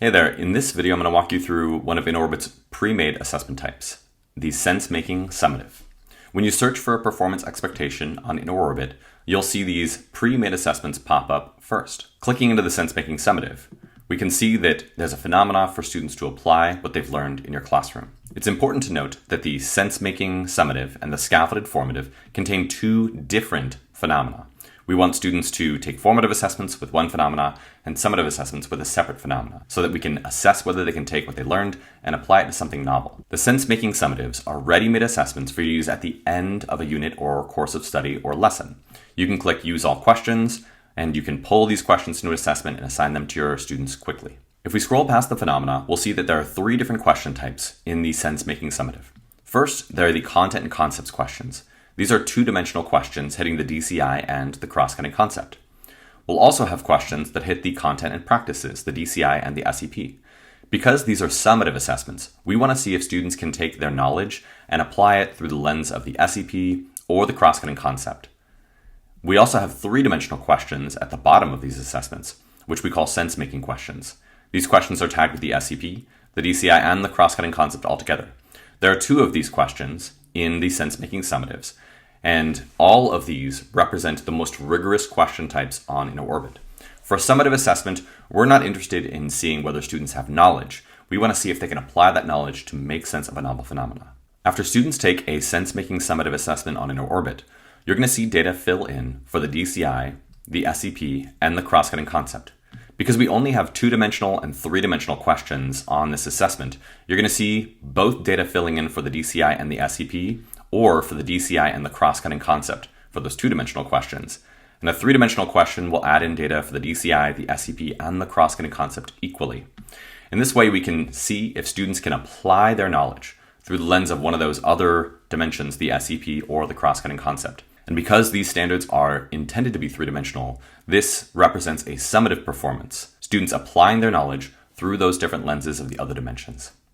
Hey there, in this video I'm going to walk you through one of InnerOrbit's pre-made assessment types, the sense-making summative. When you search for a performance expectation on InnerOrbit, you'll see these pre-made assessments pop up first. Clicking into the sense-making summative, we can see that there's a phenomena for students to apply what they've learned in your classroom. It's important to note that the sense-making summative and the scaffolded formative contain two different phenomena. We want students to take formative assessments with one phenomena and summative assessments with a separate phenomena so that we can assess whether they can take what they learned and apply it to something novel. The sense-making summatives are ready-made assessments for you to use at the end of a unit or course of study or lesson. You can click Use All Questions, and you can pull these questions into an assessment and assign them to your students quickly. If we scroll past the phenomena, we'll see that there are three different question types in the sense-making summative. First, there are the content and concepts questions. These are two-dimensional questions hitting the DCI and the cross-cutting concept. We'll also have questions that hit the content and practices, the DCI and the SEP. Because these are summative assessments, we want to see if students can take their knowledge and apply it through the lens of the SEP or the cross-cutting concept. We also have three-dimensional questions at the bottom of these assessments, which we call sense-making questions. These questions are tagged with the SEP, the DCI, and the cross-cutting concept altogether. There are two of these questions in the sense-making summatives, and all of these represent the most rigorous question types on InnerOrbit. For a summative assessment, we're not interested in seeing whether students have knowledge. We want to see if they can apply that knowledge to make sense of a novel phenomena. After students take a sense-making summative assessment on InnerOrbit, you're going to see data fill in for the DCI, the SEP, and the cross-cutting concept. Because we only have two-dimensional and three-dimensional questions on this assessment, you're going to see both data filling in for the DCI and the SEP, or for the DCI and the cross-cutting concept for those two-dimensional questions. And a three-dimensional question will add in data for the DCI, the SEP, and the cross-cutting concept equally. In this way, we can see if students can apply their knowledge through the lens of one of those other dimensions, the SEP or the cross-cutting concept. And because these standards are intended to be three-dimensional, this represents a summative performance, students applying their knowledge through those different lenses of the other dimensions.